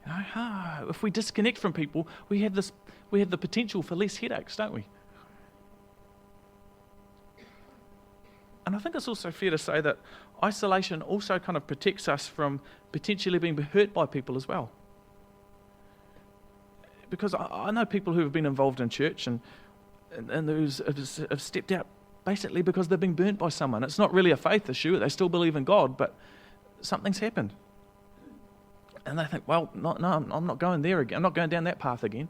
If we disconnect from people, we have the potential for less headaches, don't we? And I think it's also fair to say that isolation also kind of protects us from potentially being hurt by people as well. Because I know people who have been involved in church and who have stepped out basically because they've been burnt by someone. It's not really a faith issue. They still believe in God, but something's happened. And they think, well, no, I'm not going there again. I'm not going down that path again.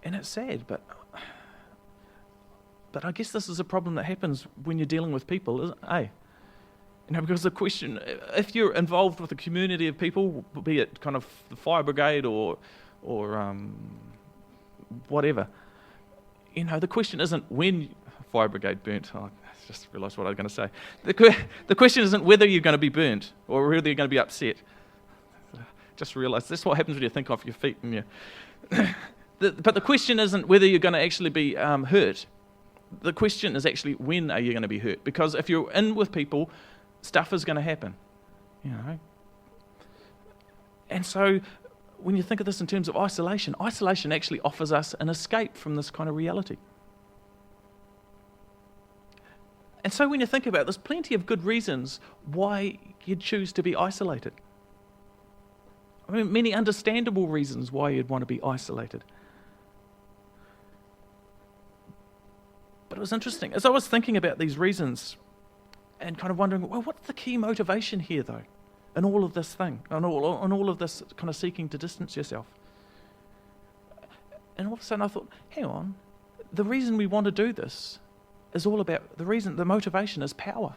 And it's sad, but I guess this is a problem that happens when you're dealing with people, isn't it? Because the question, if you're involved with a community of people, be it kind of the fire brigade or whatever, the question isn't when fire brigade burnt. I just realised what I was going to say. The question isn't whether you're going to be burnt or whether you're going to be upset. Just realised that's what happens when you think off your feet. But the question isn't whether you're going to actually be hurt. The question is actually when are you going to be hurt? Because if you're in with people, stuff is going to happen. And so when you think of this in terms of isolation actually offers us an escape from this kind of reality. And so when you think about it, there's plenty of good reasons why you'd choose to be isolated. I mean, many understandable reasons why you'd want to be isolated. But it was interesting. As I was thinking about these reasons and kind of wondering, well, what's the key motivation here, though, in all of this thing, and all of this kind of seeking to distance yourself? And all of a sudden I thought, hang on, the reason we want to do this is all about, the motivation is power.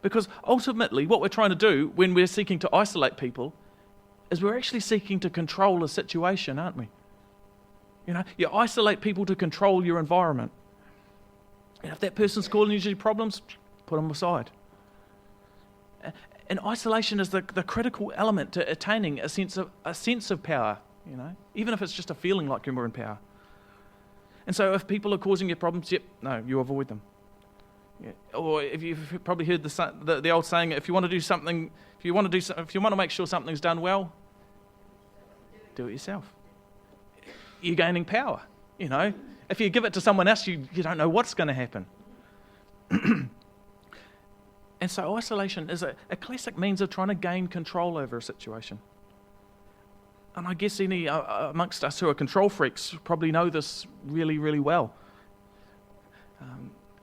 Because ultimately what we're trying to do when we're seeking to isolate people is we're actually seeking to control a situation, aren't we? You isolate people to control your environment. And if that person's causing you problems, put them aside. And isolation is the critical element to attaining a sense of power, even if it's just a feeling like you're more in power. And so if people are causing you problems, you avoid them. Yeah. Or if you've probably heard the old saying, if you want to make sure something's done well, do it yourself. You're gaining power, If you give it to someone else, you don't know what's going to happen. And so isolation is a classic means of trying to gain control over a situation. And I guess any amongst us who are control freaks probably know this really, really well.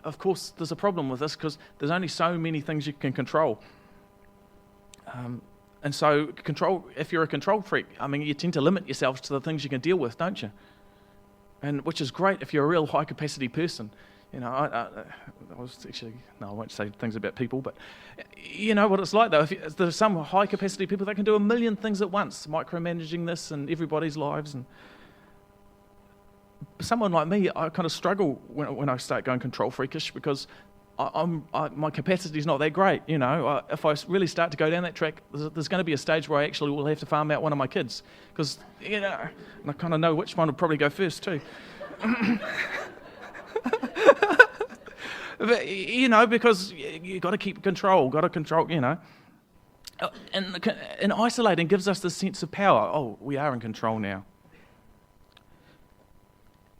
Of course, there's a problem with this because there's only so many things you can control. And so if you're a control freak, you tend to limit yourselves to the things you can deal with, don't you? And which is great if you're a real high capacity person. I won't say things about people, but you know what it's like though. There's some high capacity people that can do a million things at once, micromanaging this and everybody's lives. And someone like me, I kind of struggle when I start going control freakish because my capacity is not that great. If I really start to go down that track, there's going to be a stage where I actually will have to farm out one of my kids because and I kind of know which one will probably go first too. But, because you got to keep control, And isolating gives us this sense of power. Oh, we are in control now.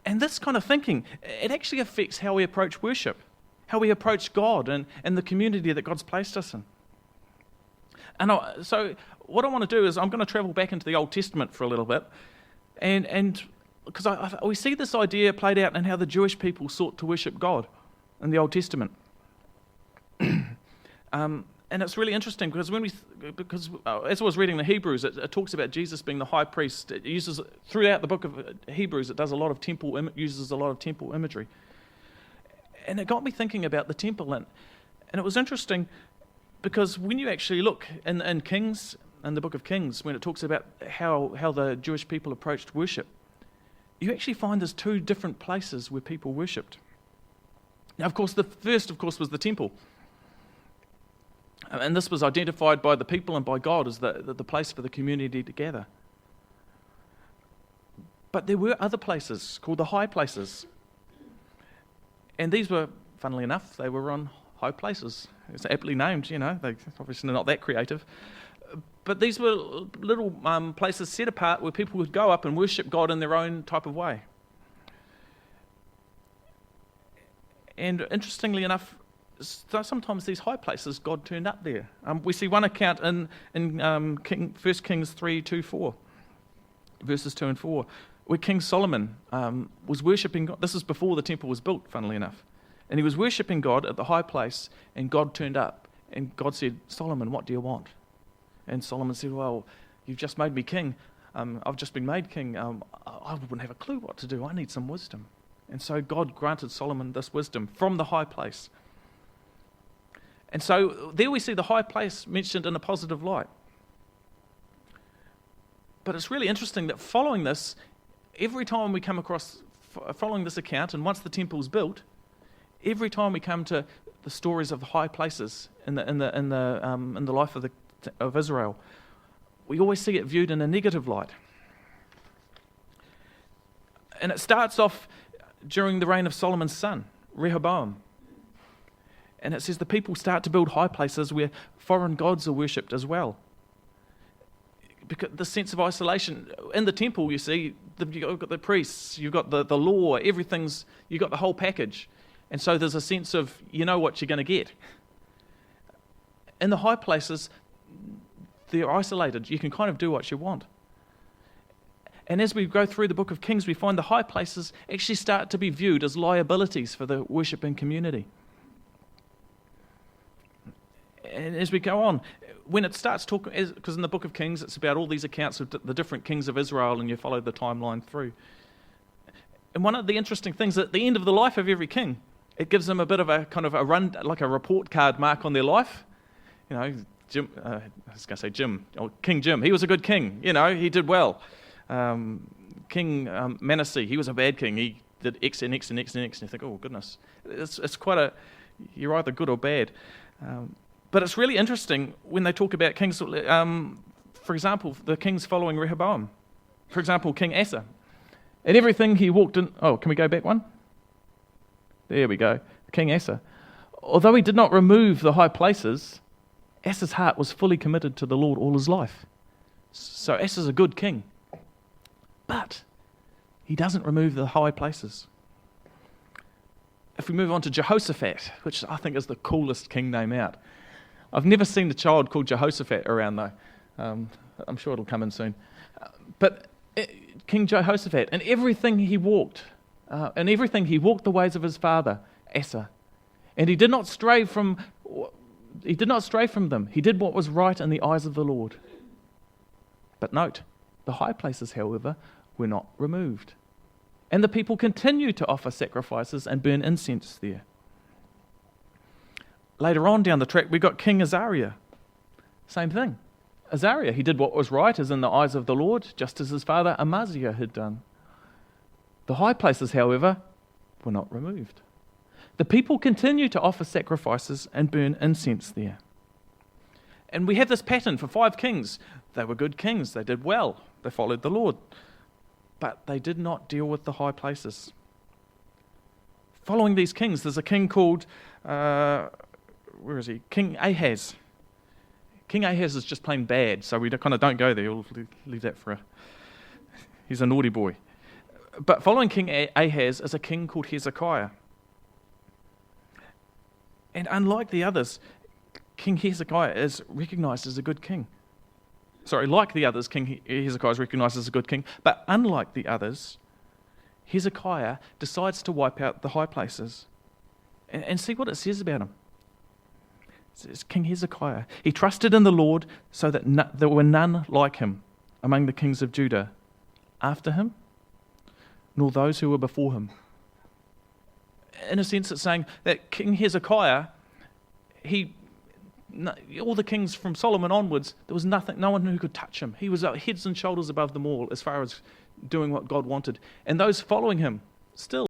And this kind of thinking, it actually affects how we approach worship, how we approach God and the community that God's placed us in. And so what I want to do is I'm going to travel back into the Old Testament for a little bit, and because we see this idea played out in how the Jewish people sought to worship God in the Old Testament. And it's really interesting because as I was reading the Hebrews, it talks about Jesus being the high priest. It uses throughout the book of Hebrews, it does a lot of uses a lot of temple imagery. And it got me thinking about the temple, and it was interesting because when you actually look in Kings, in the book of Kings, when it talks about how the Jewish people approached worship, you actually find there's two different places where people worshipped. Now, of course, the first, was the temple. And this was identified by the people and by God as the place for the community to gather. But there were other places called the high places. And these were, funnily enough, they were on high places. It's aptly named, they're obviously not that creative. But these were little places set apart where people would go up and worship God in their own type of way. And interestingly enough, sometimes these high places, God turned up there. We see one account in 1 Kings 3, 2, 4, verses 2 and 4, where King Solomon was worshipping God. This is before the temple was built, funnily enough. And he was worshipping God at the high place, and God turned up. And God said, Solomon, what do you want? And Solomon said, well, you've just made me king. I've just been made king. I wouldn't have a clue what to do. I need some wisdom. And so God granted Solomon this wisdom from the high place. And so there we see the high place mentioned in a positive light. But it's really interesting that following this, every time we come across, following this account, and once the temple's built, every time we come to the stories of the high places in the life of Israel, we always see it viewed in a negative light. And it starts off during the reign of Solomon's son, Rehoboam. And it says the people start to build high places where foreign gods are worshipped as well. Because the sense of isolation in the temple, you see, you've got the priests, you've got the law, you've got the whole package. And so there's a sense of, you know what you're going to get. In the high places, they're isolated. You can kind of do what you want. And as we go through the book of Kings, we find the high places actually start to be viewed as liabilities for the worshipping community. And as we go on, when it starts talking, because in the book of Kings, it's about all these accounts of the different kings of Israel, and you follow the timeline through. And one of the interesting things, at the end of the life of every king, it gives them a bit of a kind of a run, like a report card mark on their life. You know, King Jim, he was a good king. You know, he did well. King Manasseh, he was a bad king. He did X and X and X and X, and you think, oh goodness, it's quite a, you're either good or bad. But it's really interesting when they talk about kings. For example, the kings following Rehoboam. For example, King Asa. And everything he walked in... Oh, can we go back one? There we go. King Asa. Although he did not remove the high places, Asa's heart was fully committed to the Lord all his life. So Asa's a good king. But he doesn't remove the high places. If we move on to Jehoshaphat, which I think is the coolest king name out. I've never seen a child called Jehoshaphat around though. I'm sure it'll come in soon. But King Jehoshaphat, and everything he walked the ways of his father, Asa. And he did not stray from them. He did what was right in the eyes of the Lord. But note, the high places, however, were not removed. And the people continued to offer sacrifices and burn incense there. Later on down the track, we got King Azariah. Same thing. Azariah, he did what was right as in the eyes of the Lord, just as his father Amaziah had done. The high places, however, were not removed. The people continued to offer sacrifices and burn incense there. And we have this pattern for 5 kings. They were good kings. They did well. They followed the Lord. But they did not deal with the high places. Following these kings, there's a king called... where is he? King Ahaz. King Ahaz is just plain bad, so we kind of don't go there. We'll leave that for he's a naughty boy. But following King Ahaz is a king called Hezekiah. And unlike the others, King Hezekiah is recognized as a good king. Sorry, like the others, King Hezekiah is recognized as a good king, but unlike the others, Hezekiah decides to wipe out the high places. And see what it says about him. It's King Hezekiah. He trusted in the Lord so that there were none like him among the kings of Judah after him, nor those who were before him. In a sense, it's saying that King Hezekiah, all the kings from Solomon onwards, there was no one who could touch him. He was heads and shoulders above them all as far as doing what God wanted. And those following him still